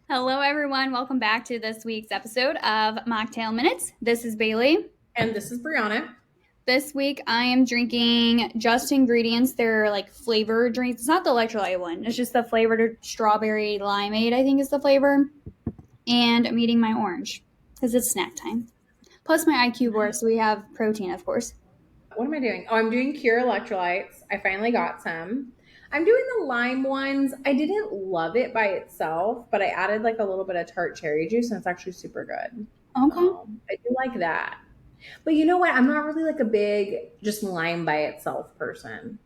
Hello, everyone. Welcome back to this week's episode of Mocktail Minutes. This is Bailey. And this is Brianna. This week, I am drinking Just Ingredients. They're like flavored drinks. It's not the electrolyte one. It's just the flavored strawberry limeade, I think is the flavor. And I'm eating my orange because it's snack time. Plus my IQ board, so we have protein, of course. What am I doing? Oh, I'm doing Pure Electrolytes. I finally got some. I'm doing the lime ones. I didn't love it by itself, but I added like a little bit of tart cherry juice, and it's actually super good. Okay. I do like that. But you know what? I'm not really like a big just lime by itself person.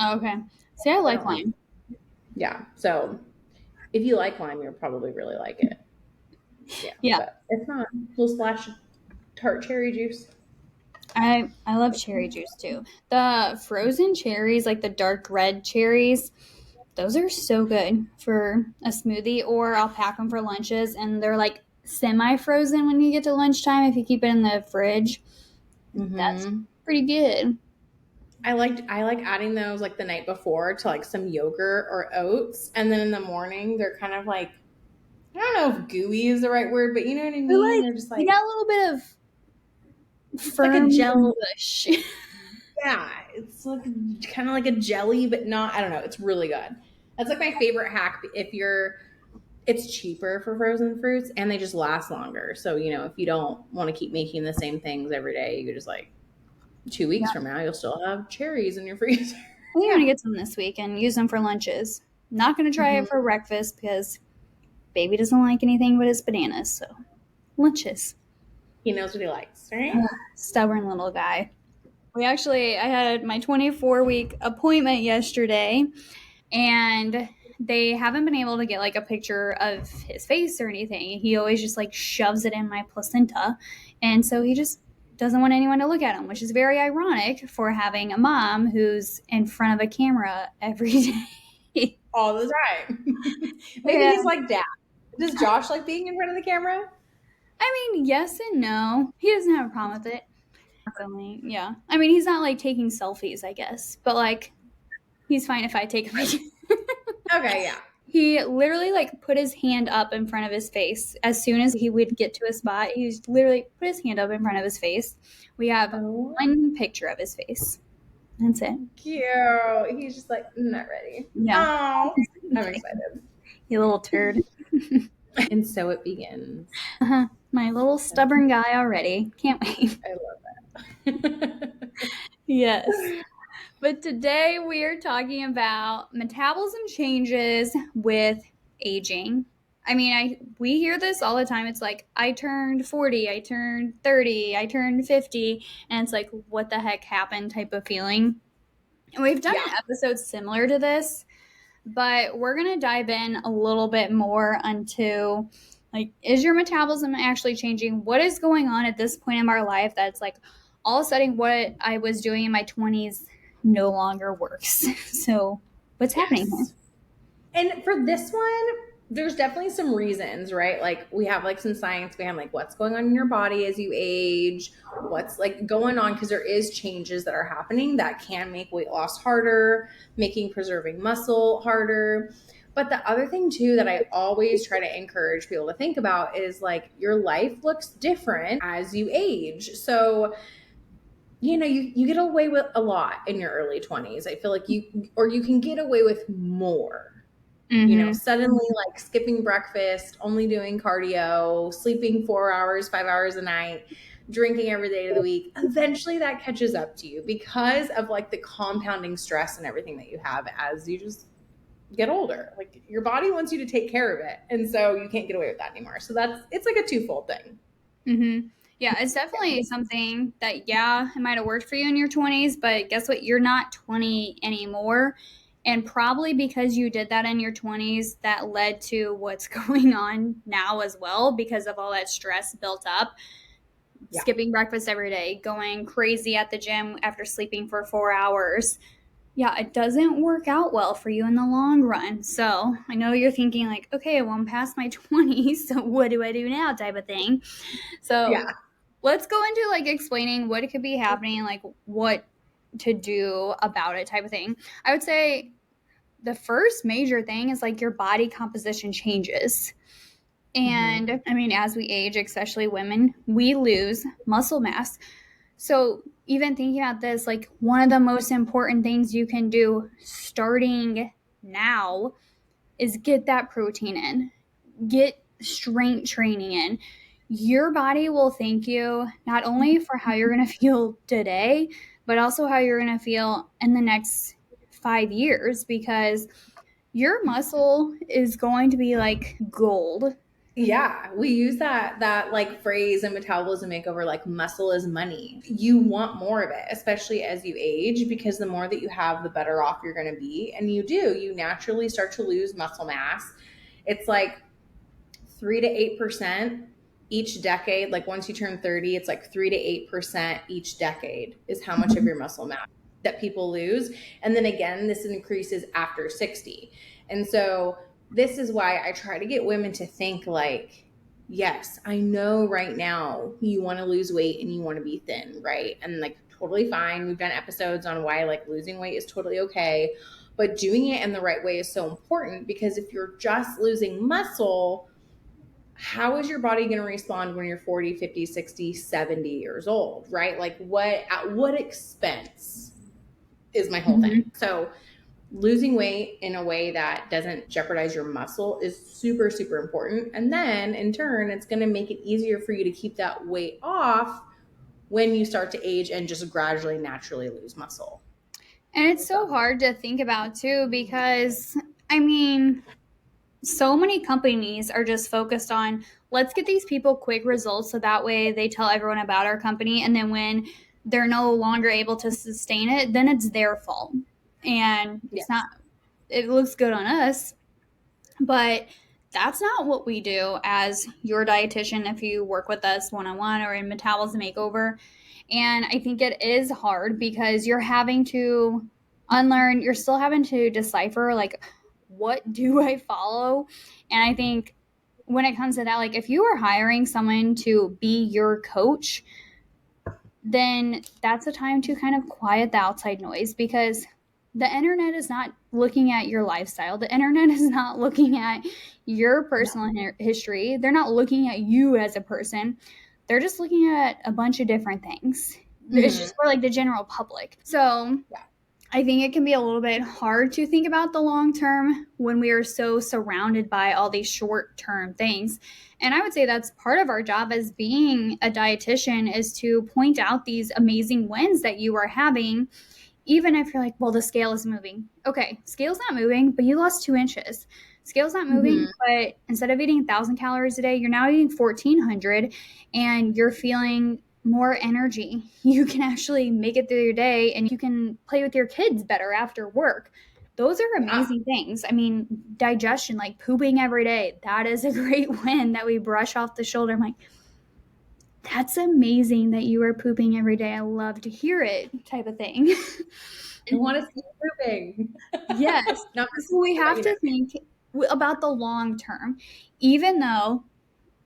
Okay. See, I like don't- lime. Yeah. So if you like lime, you'll probably really like it. Yeah. But if not, we'll splash tart cherry juice. I love cherry juice too. The frozen cherries, like the dark red cherries, those are so good for a smoothie, or I'll pack them for lunches and they're like semi-frozen when you get to lunchtime if you keep it in the fridge. That's pretty good. I like adding those like the night before to like some yogurt or oats, and then in the morning they're kind of like, I don't know if gooey is the right word, but you know what I They're mean. like, They're just they like got a little bit of firm like a gel. mush. Yeah, it's like kind of like a jelly, but not. I don't know. It's really good. That's like my favorite hack. It's cheaper for frozen fruits and they just last longer. So if you don't want to keep making the same things every day, you could just like 2 weeks from now, you'll still have cherries in your freezer. I'm going to get some this week and use them for lunches. Not going to try it for breakfast because baby doesn't like anything but his bananas. So lunches. He knows what he likes, right? Stubborn little guy. I had my 24-week appointment yesterday, and they haven't been able to get like a picture of his face or anything. He always just like shoves it in my placenta, and so he just doesn't want anyone to look at him, which is very ironic for having a mom who's in front of a camera every day. All the time. Maybe he's like dad. Does Josh like being in front of the camera? I mean, yes and no. He doesn't have a problem with it. Definitely, yeah. I mean, he's not like taking selfies, I guess, but like he's fine if I take a picture. Okay, yeah. He literally like put his hand up in front of his face as soon as he would get to a spot. He just literally put his hand up in front of his face. We have one picture of his face. That's it. Cute. He's just like not ready. Yeah. Oh, I'm excited. You little turd. And so it begins. My little stubborn guy already. Can't wait. I love that. Yes. But today we are talking about metabolism changes with aging. I mean, we hear this all the time. It's like, I turned 40, I turned 30, I turned 50, and it's like, what the heck happened type of feeling. And we've done an episode similar to this, but we're going to dive in a little bit more onto, like, is your metabolism actually changing? What is going on at this point in our life that's like, all of a sudden what I was doing in my 20s no longer works. So what's happening here? And for this one, there's definitely some reasons, right? Like we have like some science behind like what's going on in your body as you age, what's like going on, because there is changes that are happening that can make weight loss harder, making preserving muscle harder. But the other thing too that I always try to encourage people to think about is like your life looks different as you age. So you get away with a lot in your early 20s. I feel like you can get away with more. Suddenly like skipping breakfast, only doing cardio, sleeping 4 hours, 5 hours a night, drinking every day of the week. Eventually that catches up to you because of like the compounding stress and everything that you have as you just get older. Like your body wants you to take care of it. And so you can't get away with that anymore. So it's like a twofold thing. Mm-hmm. Yeah, it's definitely something that, it might have worked for you in your 20s, but guess what? You're not 20 anymore. And probably because you did that in your 20s, that led to what's going on now as well because of all that stress built up. Yeah. Skipping breakfast every day, going crazy at the gym after sleeping for 4 hours. Yeah, it doesn't work out well for you in the long run. So I know you're thinking like, okay, well, I'm past my 20s, so what do I do now type of thing. So let's go into like explaining what could be happening, like what to do about it type of thing. I would say the first major thing is like your body composition changes. Mm-hmm. And I mean, as we age, especially women, we lose muscle mass. So, even thinking about this, like one of the most important things you can do starting now is get that protein in, get strength training in. Your body will thank you not only for how you're going to feel today, but also how you're going to feel in the next 5 years, because your muscle is going to be like gold. Yeah, we use that like phrase in Metabolism Makeover, like muscle is money. You want more of it, especially as you age, because the more that you have, the better off you're going to be. And you naturally start to lose muscle mass. It's like 3 to 8% each decade. Like once you turn 30, it's like 3 to 8% each decade is how much of your muscle mass that people lose. And then again, this increases after 60. And so this is why I try to get women to think like, yes, I know right now you want to lose weight and you want to be thin, right? And like totally fine. We've done episodes on why like losing weight is totally okay. But doing it in the right way is so important, because if you're just losing muscle, how is your body going to respond when you're 40, 50, 60, 70 years old, right? Like at what expense is my whole thing. Mhm. So losing weight in a way that doesn't jeopardize your muscle is super, super important. And then in turn, it's going to make it easier for you to keep that weight off when you start to age and just gradually, naturally lose muscle. And it's so So, hard to think about too, because I mean, so many companies are just focused on let's get these people quick results so that way they tell everyone about our company, and then when they're no longer able to sustain it, then it's their fault. And it's not, yes. it looks good on us, but that's not what we do as your dietitian if you work with us one on one or in Metabolism Makeover. And I think it is hard because you're having to unlearn, you're still having to decipher, like, what do I follow? And I think when it comes to that, like, if you are hiring someone to be your coach, then that's a time to kind of quiet the outside noise, because the internet is not looking at your lifestyle. The internet is not looking at your personal history. They're not looking at you as a person. They're just looking at a bunch of different things. It's Mm-hmm. just for like the general public. So Yeah. I think it can be a little bit hard to think about the long term when we are so surrounded by all these short term things. And I would say that's part of our job as being a dietitian, is to point out these amazing wins that you are having, even if you're like, well, the scale is moving. Okay, scale's not moving, but you lost 2 inches. Scale's not moving, Mm-hmm. but instead of eating 1,000 calories a day, you're now eating 1,400, and you're feeling more energy. You can actually make it through your day, and you can play with your kids better after work. Those are Yeah. amazing things. I mean, digestion, like pooping every day, that is a great win that we brush off the shoulder. I'm like, that's amazing that you are pooping every day. I love to hear it, type of thing. I want to see you moving. Yes. Not So we but have to think about the long term. Even though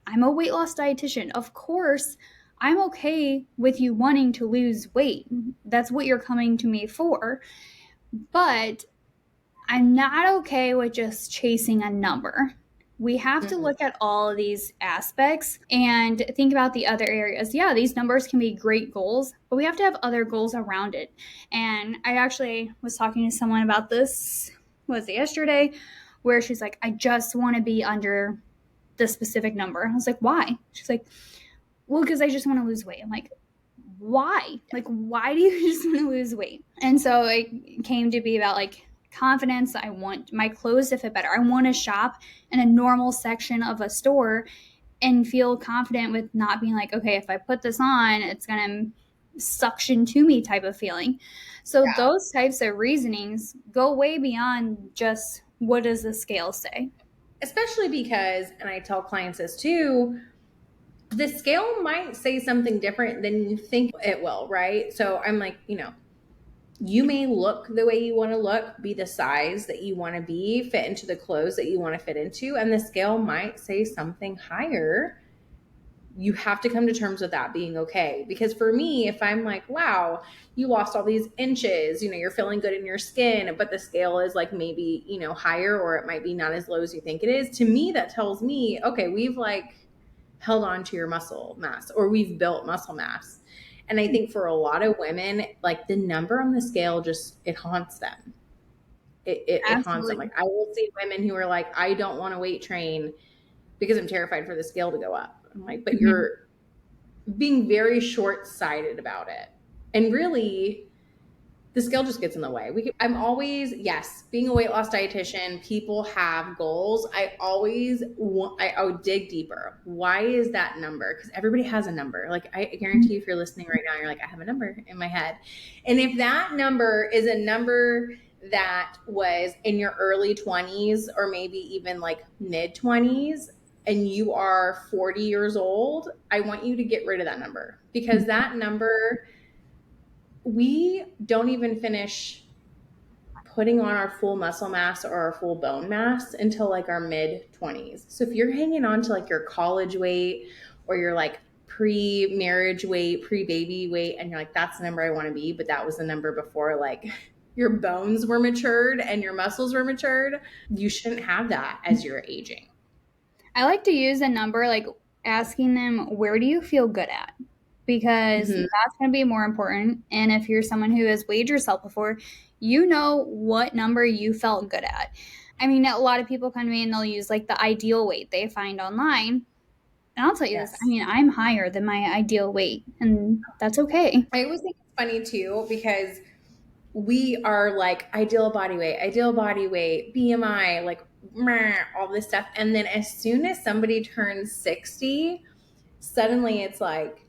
I'm a weight loss dietitian, of course, I'm okay with you wanting to lose weight. That's what you're coming to me for. But I'm not okay with just chasing a number. We have to Mm-mm. look at all of these aspects and think about the other areas. Yeah, these numbers can be great goals, but we have to have other goals around it. And I actually was talking to someone about this, was it yesterday, where she's like, I just want to be under the specific number. I was like, why? She's like, well, because I just want to lose weight. I'm like, why? Like, why do you just want to lose weight? And so it came to be about like confidence. I want my clothes to fit better. I want to shop in a normal section of a store and feel confident with not being like, okay, if I put this on, it's going to suction to me type of feeling. So Yeah. those types of reasonings go way beyond just what does the scale say? Especially because, and I tell clients this too, the scale might say something different than you think it will, right? So I'm like, you may look the way you want to look, be the size that you want to be, fit into the clothes that you want to fit into, and the scale might say something higher you have to come to terms with that being okay. Because for me, if I'm like, wow, you lost all these inches, you're feeling good in your skin, but the scale is like maybe, higher, or it might be not as low as you think it is. To me, that tells me, okay, we've like held on to your muscle mass, or we've built muscle mass. And I think for a lot of women, like the number on the scale just, it haunts them. It haunts them. Absolutely. Like I will see women who are like, I don't want to weight train because I'm terrified for the scale to go up. I'm like, but Mhm. you're being very short-sighted about it. And really, the scale just gets in the way. I'm always, yes, being a weight loss dietitian, people have goals. I would dig deeper. Why is that number? Because everybody has a number. Like I guarantee you, if you're listening right now, you're like, I have a number in my head. And if that number is a number that was in your early 20s, or maybe even like mid 20s, and you are 40 years old, I want you to get rid of that number, because that number, we don't even finish putting on our full muscle mass or our full bone mass until like our mid 20s. So if you're hanging on to like your college weight, or your like pre-marriage weight, pre-baby weight, and you're like, that's the number I want to be, but that was the number before like your bones were matured and your muscles were matured, you shouldn't have that as you're aging. I like to use a number, like asking them, where do you feel good at? Because Mm-hmm. that's going to be more important. And if you're someone who has weighed yourself before, you know what number you felt good at. I mean, a lot of people come to me and they'll use like the ideal weight they find online. And I'll tell you this, I Yes. mean, I'm higher than my ideal weight, and that's okay. I always think it's funny too, because we are like ideal body weight, BMI, like all this stuff. And then as soon as somebody turns 60, suddenly it's like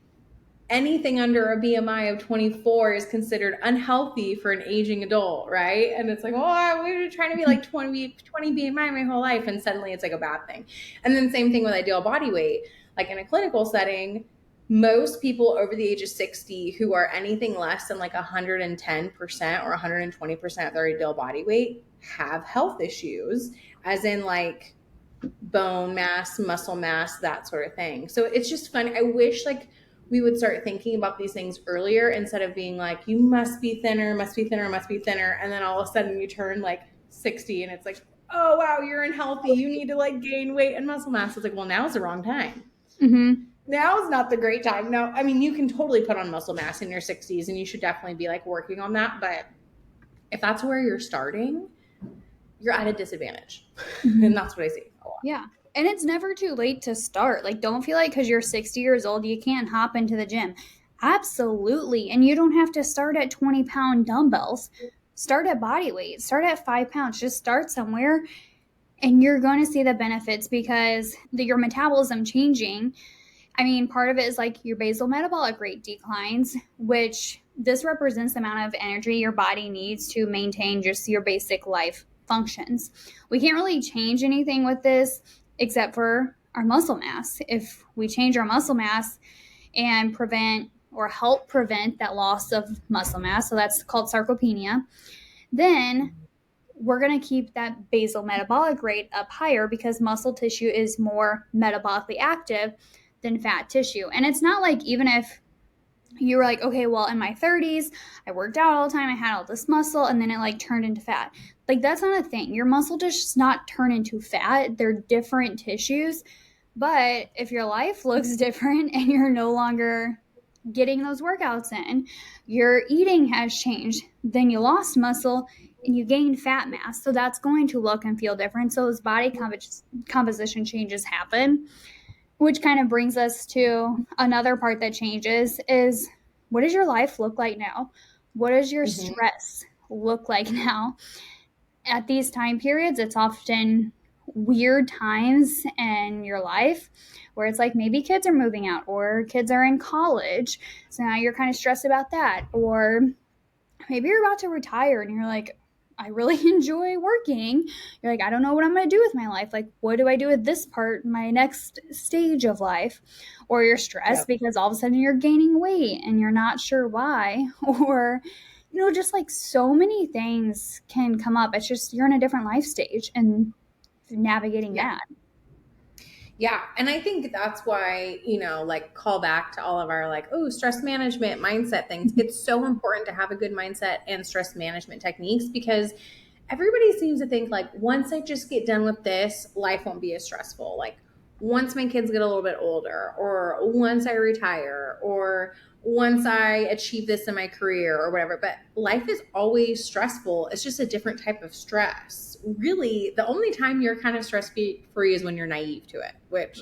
anything under a BMI of 24 is considered unhealthy for an aging adult, right? And it's like, oh, we were trying to be like 20 BMI my whole life. And suddenly it's like a bad thing. And then same thing with ideal body weight. Like in a clinical setting, most people over the age of 60 who are anything less than like 110% or 120% of their ideal body weight have health issues, as in like bone mass, muscle mass, that sort of thing. So it's just fun. I wish like we would start thinking about these things earlier, instead of being like, you must be thinner, must be thinner, must be thinner. And then all of a sudden you turn like 60 and it's like, oh, wow, you're unhealthy. You need to like gain weight and muscle mass. It's like, well, now's the wrong time. Mm-hmm. Now's not the great time. No, I mean, you can totally put on muscle mass in your 60s, and you should definitely be like working on that. But if that's where you're starting, you're at a disadvantage. Mm-hmm. And that's what I see a lot. Yeah. And it's never too late to start. Like, don't feel like because you're 60 years old, you can't hop into the gym. Absolutely. And you don't have to start at 20-pound dumbbells. Start at body weight, start at 5 pounds. Just start somewhere and you're going to see the benefits because your metabolism changing. I mean, part of it is like your basal metabolic rate declines, which this represents the amount of energy your body needs to maintain just your basic life functions. We can't really change anything with this except for our muscle mass. If we change our muscle mass and prevent or help prevent that loss of muscle mass, so that's called sarcopenia, then we're going to keep that basal metabolic rate up higher because muscle tissue is more metabolically active than fat tissue. And it's not like even if you were like, okay, well, in my 30s, I worked out all the time, I had all this muscle, and then it like turned into fat. Like, that's not a thing. Your muscle does not turn into fat, they're different tissues. But if your life looks different and you're no longer getting those workouts in, your eating has changed, then you lost muscle and you gain fat mass. So that's going to look and feel different. So those body composition changes happen, which kind of brings us to another part that changes is, what does your life look like now? What does your Mm-hmm. stress look like now? At these time periods, it's often weird times in your life where it's like maybe kids are moving out or kids are in college. So now you're kind of stressed about that. Or maybe you're about to retire and you're like, I really enjoy working. You're like, I don't know what I'm going to do with my life. Like, what do I do with this part, my next stage of life? Or you're stressed Yep. because all of a sudden you're gaining weight and you're not sure why. Or, just like so many things can come up. It's just you're in a different life stage and navigating Yeah. that. Yeah. And I think that's why, like call back to all of our like, oh, stress management, mindset things. It's so important to have a good mindset and stress management techniques because everybody seems to think like once I just get done with this, life won't be as stressful. Like once my kids get a little bit older, or once I retire, or once I achieve this in my career or whatever. But life is always stressful. It's just a different type of stress. Really, the only time you're kind of stress free is when you're naive to it, which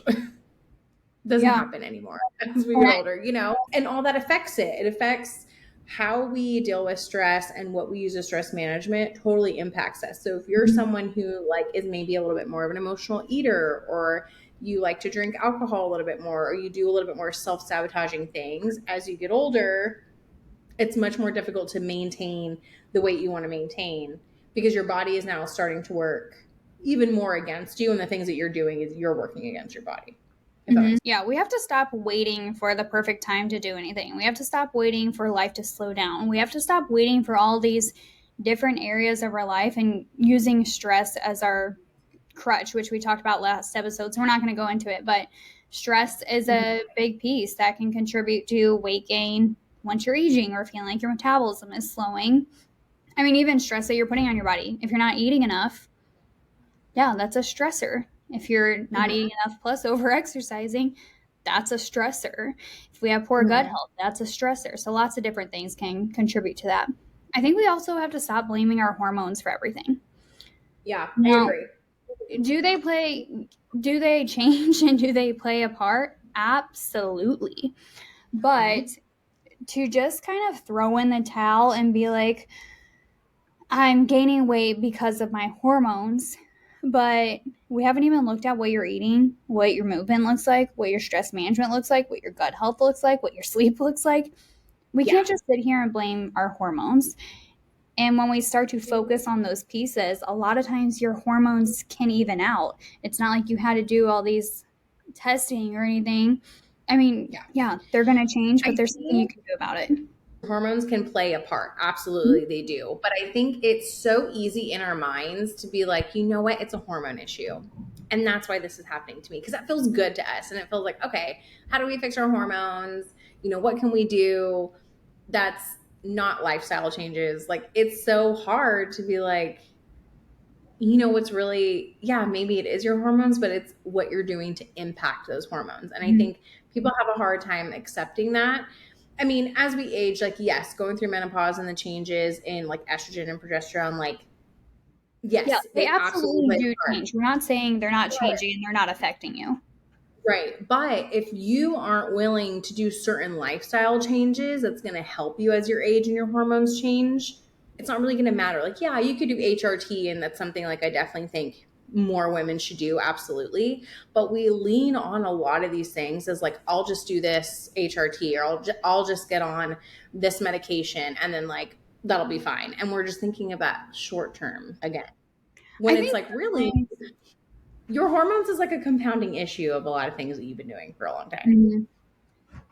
doesn't Yeah. happen anymore as we And get I, older, and all that affects it. It affects how we deal with stress, and what we use as stress management totally impacts us. So if you're someone who like is maybe a little bit more of an emotional eater, or you like to drink alcohol a little bit more, or you do a little bit more self-sabotaging things as you get older, it's much more difficult to maintain the weight you want to maintain because your body is now starting to work even more against you, and the things that you're doing is you're working against your body, if that makes yeah, we have to stop waiting for the perfect time to do anything. We have to stop waiting for life to slow down. We have to stop waiting for all these different areas of our life and using stress as our crutch, which we talked about last episode. So we're not going to go into it, but stress is sense. a big piece that can contribute to weight gain once you're aging or feeling like your metabolism is slowing. I mean, even stress that you're putting on your body. If you're not eating enough, yeah, that's a stressor. If you're not Mhm. eating enough plus over exercising, that's a stressor. If we have poor gut Mhm. health, that's a stressor. So lots of different things can contribute to that. I think we also have to stop blaming our hormones for everything. Yeah, I Now, agree. do they play do they change and do they play a part? Absolutely. But Mhm. to just kind of throw in the towel and be like, I'm gaining weight because of my hormones, but we haven't even looked at what you're eating, what your movement looks like, what your stress management looks like, what your gut health looks like, what your sleep looks like. We Yeah. can't just sit here and blame our hormones. And when we start to focus on those pieces, a lot of times your hormones can even out. It's not like you had to do all these testing or anything. I mean, Yeah. yeah, they're going to change, but I there's something you think can do about it. hormones can play a part. Mhm. Absolutely, they do. But I think it's so easy in our minds to be like, you know what? It's a hormone issue. And that's why this is happening to me, because that feels good to us. And it feels like, okay, how do we fix our hormones? What can we do that's not lifestyle changes? Like, it's so hard to be like, what's really, yeah, maybe it is your hormones, but it's what you're doing to impact those hormones. And I think people have a hard time accepting that. I mean, as we age, like, yes, going through menopause and the changes in like estrogen and progesterone, like, Yeah, yes, they they absolutely absolutely play do a part. change. We're not saying they're not changing and they're not affecting you. Right. But if you aren't willing to do certain lifestyle changes that's going to help you as your age and your hormones change, it's not really going to matter. Like, yeah, you could do HRT, and that's something like I definitely think more women should do. Absolutely. But we lean on a lot of these things as like, I'll just do this HRT, or I'll just get on this medication, and then like, that'll be fine. And we're just thinking about short term again, when I it's think like, really, your hormones is like a compounding issue of a lot of things that you've been doing for a long time. Mhm.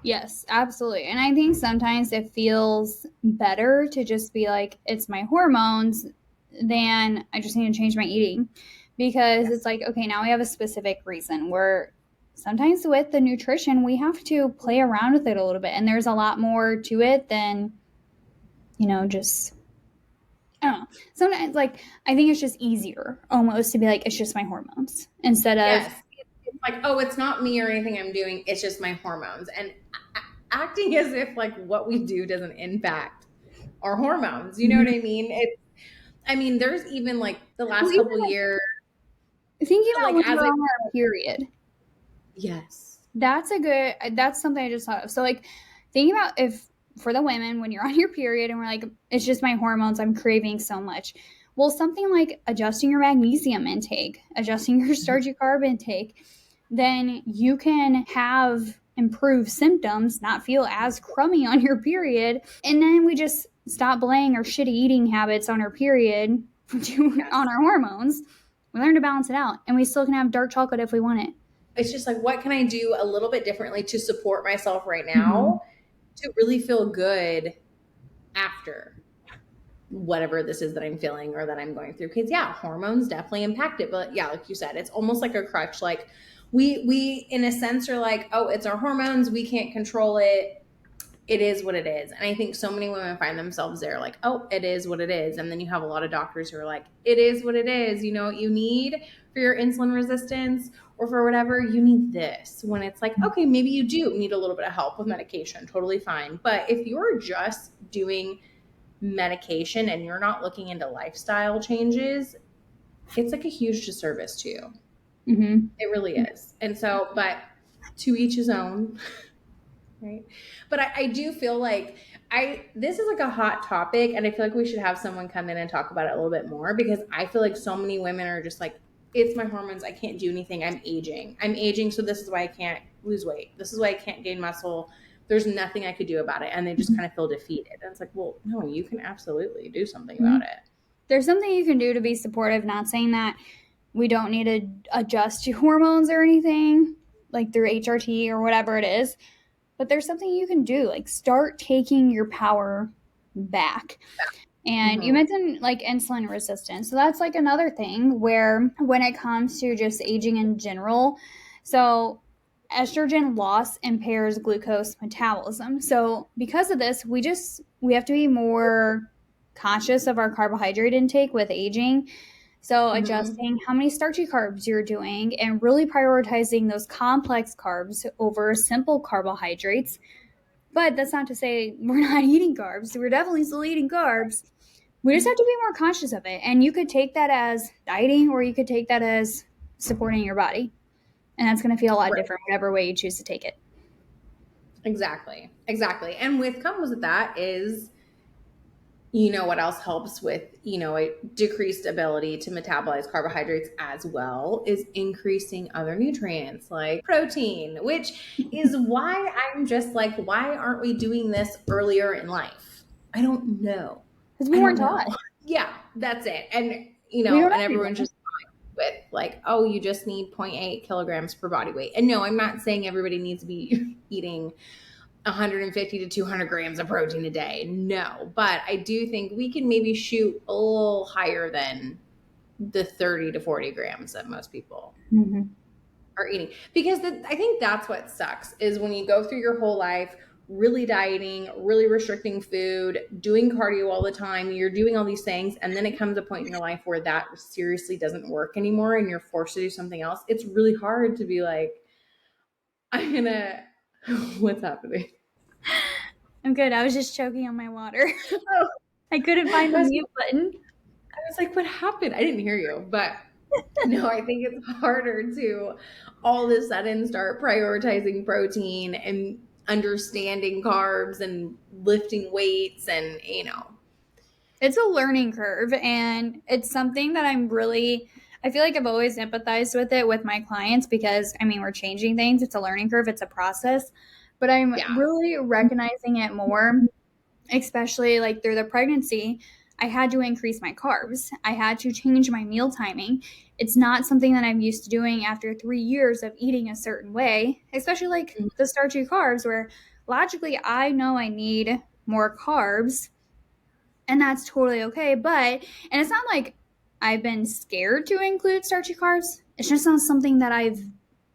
Yes, absolutely. And I think sometimes it feels better to just be like, it's my hormones, than I just need to change my eating. Because it's Yes. like, okay, now we have a specific reason. Where sometimes with the nutrition, we have to play around with it a little bit. And there's a lot more to it than, just I don't know. Sometimes, like, I think it's just easier almost to be like, it's just my hormones instead of, Yes. It's like, oh, it's not me or anything I'm doing. It's just my hormones. And acting as if like what we do doesn't impact our hormones. You know what I mean? There's even like the well, last even couple years, thinking about like when as we're I, on our period. yes. That's something I just thought of. So, like, thinking about if for the women, when you're on your period and we're like, it's just my hormones, I'm craving so much. Well, something like adjusting your magnesium intake, adjusting your starchy carb intake, then you can have improved symptoms, not feel as crummy on your period. And then we just stop blaming our shitty eating habits on our period on Yes. our hormones. We learn to balance it out, and we still can have dark chocolate if we want it. It's just like, what can I do a little bit differently to support myself right Mhm. now to really feel good after whatever this is that I'm feeling or that I'm going through? Because, yeah, hormones definitely impact it. But yeah, like you said, it's almost like a crutch. Like, we in a sense are like, oh, it's our hormones, we can't control it, it is what it is. And I think so many women find themselves there like, oh, it is what it is. And then you have a lot of doctors who are like, it is what it is. You know what you need for your insulin resistance or for whatever, you need this. When it's like, okay, maybe you do need a little bit of help with medication, totally fine. But if you're just doing medication and you're not looking into lifestyle changes, it's like a huge disservice to you. Mm-hmm. It really is. And so, but to each his own. Right. But I do feel like this is like a hot topic, and I feel like we should have someone come in and talk about it a little bit more, because I feel like so many women are just like, it's my hormones, I can't do anything, I'm aging, so this is why I can't lose weight, this is why I can't gain muscle, there's nothing I could do about it, and they just kind of feel defeated. And it's like, well, no, you can absolutely do something Mm-hmm. about it. There's something you can do to be supportive, not saying that we don't need to adjust your hormones or anything, like through HRT or whatever it is, but there's something you can do, like start taking your power back. And you Mm-hmm. mentioned like insulin resistance. So that's like another thing where when it comes to just aging in general, so estrogen loss impairs glucose metabolism. So because of this, we have to be more conscious of our carbohydrate intake with aging. So Mm-hmm. adjusting how many starchy carbs you're doing and really prioritizing those complex carbs over simple carbohydrates. But that's not to say we're not eating carbs. We're definitely still eating carbs. We just have to be more conscious of it. And you could take that as dieting or you could take that as supporting your body. And that's going to feel a lot Right. different, whatever way you choose to take it. Exactly. Exactly. And with comes with that is, you know what else helps with, you know, a decreased ability to metabolize carbohydrates as well, is increasing other nutrients like protein, which is why I'm just like, why aren't we doing this earlier in life? I don't know. Because I we don't weren't taught. know. Yeah, that's it. And you We know, don't and everyone's everywhere. just with like, oh, you just need zero point 0.8 kilograms per body weight. And no, I'm not saying everybody needs to be eating 150 to 200 grams of protein a day. No, but I do think we can maybe shoot a little higher than the 30 to 40 grams that most people Mm-hmm. are eating. Because I think that's what sucks, is when you go through your whole life really dieting, really restricting food, doing cardio all the time, you're doing all these things, and then it comes a point in your life where that seriously doesn't work anymore and you're forced to do something else. It's really hard to be like, I'm gonna, what's happening? I'm good. I was just choking on my water. Oh, I couldn't find I the was mute button. was like, what happened? I didn't hear you. But no, I think it's harder to all of a sudden start prioritizing protein and understanding carbs and lifting weights and, you know. It's a learning curve, and it's something that I feel like I've always empathized with it with my clients because, I mean, we're changing things. It's a learning curve, it's a process. But I'm Yeah. really recognizing it more, especially like through the pregnancy. I had to increase my carbs. I had to change my meal timing. It's not something that I'm used to doing after 3 years of eating a certain way, especially like the starchy carbs, where logically I know I need more carbs, and that's totally okay. And it's not like I've been scared to include starchy carbs. It's just not something that I've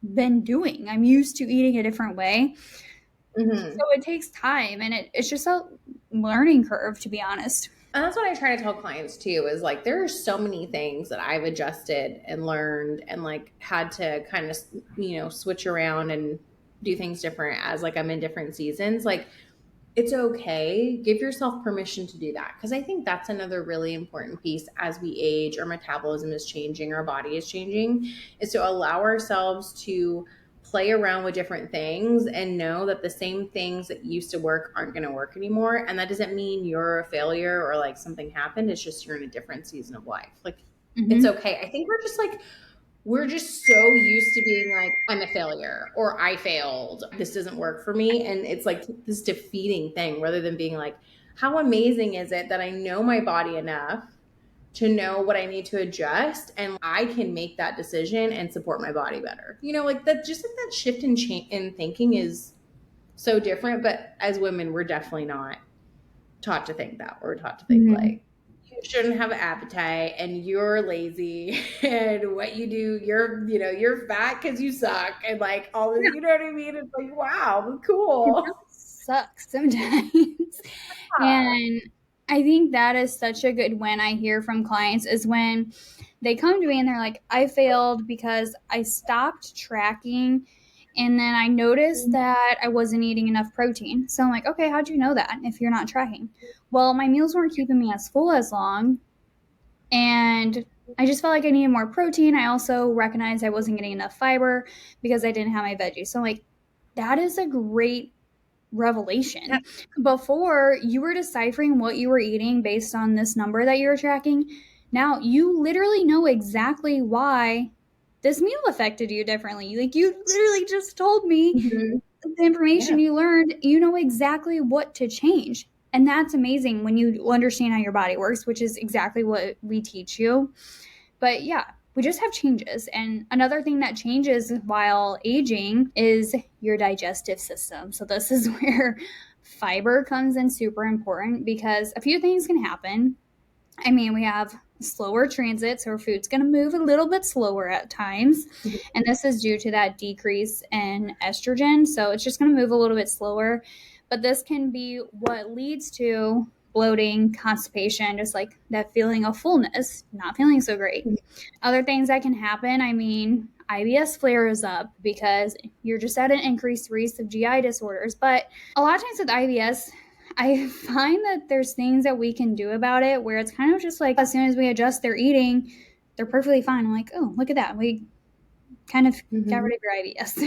been doing. I'm used to eating a different way. Mm-hmm. So it takes time, and it's just a learning curve, to be honest. And that's what I try to tell clients too, is like, there are so many things that I've adjusted and learned and like had to kind of, you know, switch around and do things different as like I'm in different seasons. Like, it's okay. Give yourself permission to do that. Because I think that's another really important piece as we age, our metabolism is changing, our body is changing, is to allow ourselves to play around with different things and know that the same things that used to work aren't going to work anymore. And that doesn't mean you're a failure or like something happened. It's just you're in a different season of life. Like, it's Mm-hmm. okay. I think we're just so used to being like, I'm a failure or I failed, this doesn't work for me. And it's like this defeating thing, rather than being like, how amazing is it that I know my body enough to know what I need to adjust, and I can make that decision and support my body better. You know, like that, just like that shift in thinking is so different. But as women, we're definitely not taught to think that. We're taught to think Mm-hmm. like, you shouldn't have appetite and you're lazy and what you do, you're fat because you suck and like all this, you know what I mean? It's like, wow, It cool. really sucks sometimes. And I think that is such a good win I hear from clients is when they come to me and they're like, I failed because I stopped tracking and then I noticed that I wasn't eating enough protein. So I'm like, okay, how'd you know that if you're not tracking? Well, my meals weren't keeping me as full as long. And I just felt like I needed more protein. I also recognized I wasn't getting enough fiber because I didn't have my veggies. So I'm like, that is a great Yeah. revelation. Before, you were deciphering what you were eating based on this number that you were tracking. Now you literally know exactly why this meal affected you differently. Like you literally just told me Mhm. the information Yeah. you learned, you know exactly what to change. And that's amazing when you understand how your body works, which is exactly what we teach you. But yeah, we just have changes. And another thing that changes while aging is your digestive system. So this is where fiber comes in super important because a few things can happen. I mean, we have slower transit, so our food's going to move a little bit slower at times. And this is due to that decrease in estrogen. So it's just going to move a little bit slower. But this can be what leads to bloating, constipation, just like that feeling of fullness, not feeling so great. Other things that can happen, I mean, IBS flares up because you're just at an increased risk of GI disorders. But a lot of times with IBS, I find that there's things that we can do about it where it's kind of just like as soon as we adjust their eating, they're perfectly fine. I'm like, oh, look at that. We kind of got Mhm. rid of your IBS.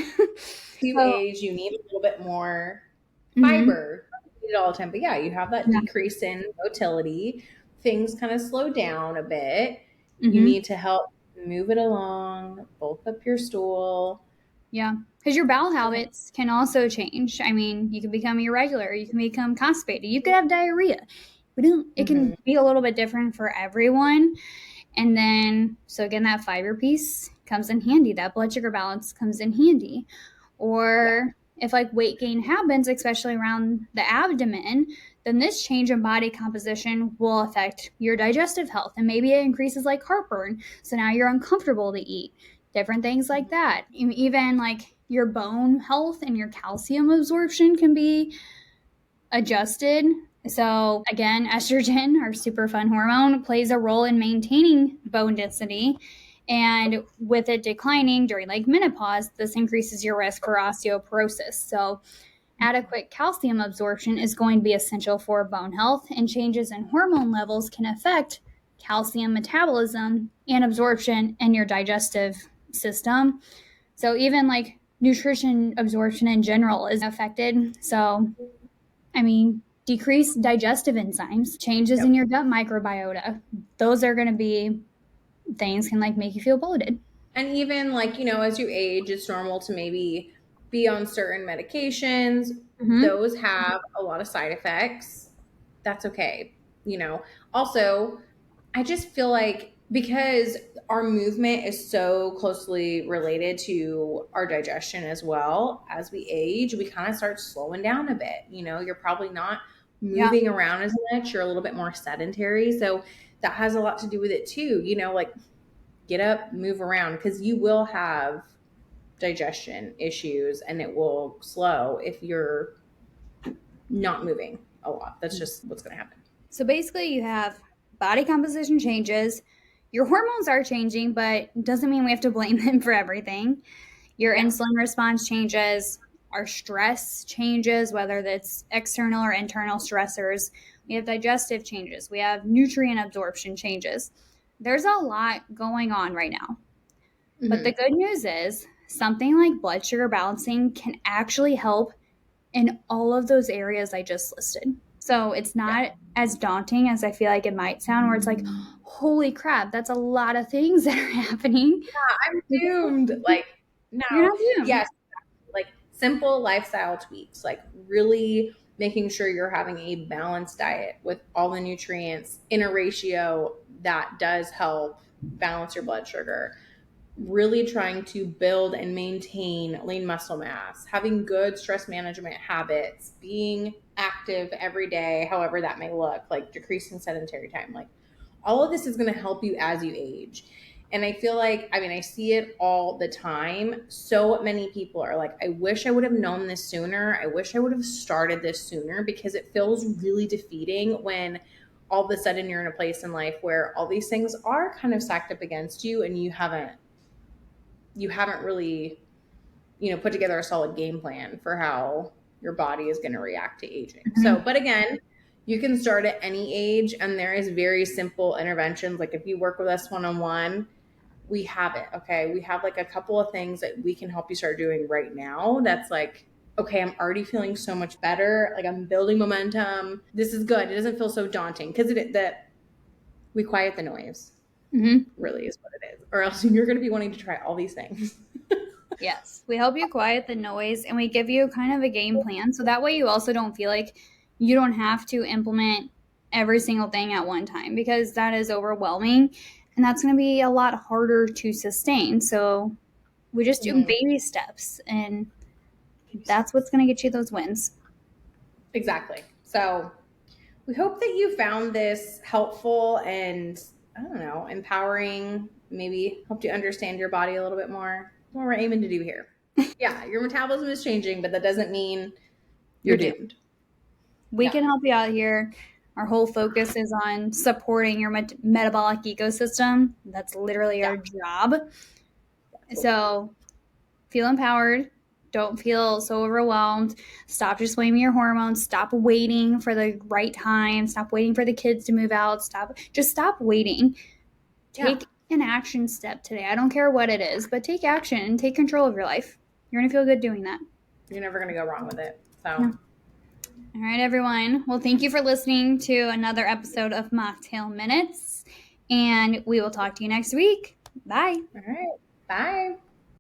You So, age, you need a little bit more mm-hmm, fiber. You need it all the time. But yeah, you have that yeah, decrease in motility. Things kind of slow down a bit. You mm-hmm, need to help move it along, bulk up your stool. yeah. Because your bowel Okay. habits can also change. I mean, you can become irregular, you can become constipated, you could have diarrhea. We don't, it Hmm. can be a little bit different for everyone. And then, so again, that fiber piece comes in handy. That blood sugar balance comes in handy. Yeah. Or if like weight gain happens, especially around the abdomen, then this change in body composition will affect your digestive health. And maybe it increases like heartburn. So now you're uncomfortable to eat. Different things like that. Even like your bone health and your calcium absorption can be adjusted. So, again, estrogen, our super fun hormone, plays a role in maintaining bone density. And with it declining during like menopause, this increases your risk for osteoporosis. So, adequate calcium absorption is going to be essential for bone health, and changes in hormone levels can affect calcium metabolism and absorption in your digestive system. So, even like nutrition absorption in general is affected. So, I mean, decreased digestive enzymes, changes in Yep. your gut microbiota. Those are going to be things can like make you feel bloated. And even like, as you age, it's normal to maybe be on certain medications. Mm-hmm. Those have a lot of side effects. That's okay. Also, I just feel like because our movement is so closely related to our digestion as well, as we age, we kind of start slowing down a bit. You're probably not Yeah. moving around as much, you're a little bit more sedentary. So that has a lot to do with it too. Like get up, move around because you will have digestion issues and it will slow if you're not moving a lot. That's just what's going to happen. So basically, you have body composition changes. Your hormones are changing, but doesn't mean we have to blame them for everything. Your Yeah. insulin response changes. Our stress changes, whether that's external or internal stressors. We have digestive changes. We have nutrient absorption changes. There's a lot going on right now. But the Hmm. good news is something like blood sugar balancing can actually help in all of those areas I just listed. So it's Yeah. not as daunting as I feel like it might sound, where it's like, holy crap, that's a lot of things that are happening. I'm doomed. Like, no. You're not doomed. Yes. Like simple lifestyle tweaks, like really making sure you're having a balanced diet with all the nutrients in a ratio that does help balance your blood sugar. Really trying to build and maintain lean muscle mass, having good stress management habits, being active every day, however that may look, like decreasing sedentary time, like All of this is going to help you as you age. And I feel like, I mean, I see it all the time. So many people are like, I wish I would have known this sooner. I wish I would have started this sooner, because it feels really defeating when all of a sudden you're in a place in life where all these things are kind of stacked up against you, and you haven't really, put together a solid game plan for how your body is going to react to aging. So, Mhm. but again, you can start at any age, and there is very simple interventions. Like if you work with us one-on-one, we have it. Okay. We have like a couple of things that we can help you start doing right now. That's like, okay, I'm already feeling so much better. Like I'm building momentum. This is good. It doesn't feel so daunting, because that we quiet the noise, Mhm. really is what it is. Or else you're going to be wanting to try all these things. Yes. We help you quiet the noise and we give you kind of a game plan. So that way you also don't feel like you don't have to implement every single thing at one time, because that is overwhelming and that's going to be a lot harder to sustain. So we just do Mhm. baby steps and that's what's going to get you those wins. Exactly. So we hope that you found this helpful and, I don't know, empowering, maybe helped you understand your body a little bit more. That's what we're aiming to do here. Yeah, your metabolism is changing, but that doesn't mean You're you're doomed. doomed. We No. can help you out here. Our whole focus is on supporting your metabolic ecosystem. That's literally Yeah, our job. that's what we do. So feel empowered. Don't feel so overwhelmed. Stop just blaming your hormones. Stop waiting for the right time. Stop waiting for the kids to move out. Stop waiting. Yeah, Take an action step today. I don't care what it is, but take action and take control of your life. You're going to feel good doing that. you're never going to go wrong with it. So, Yeah. All right, everyone. Well, thank you for listening to another episode of Mocktail Minutes, and we will talk to you next week. Bye. all right. Bye.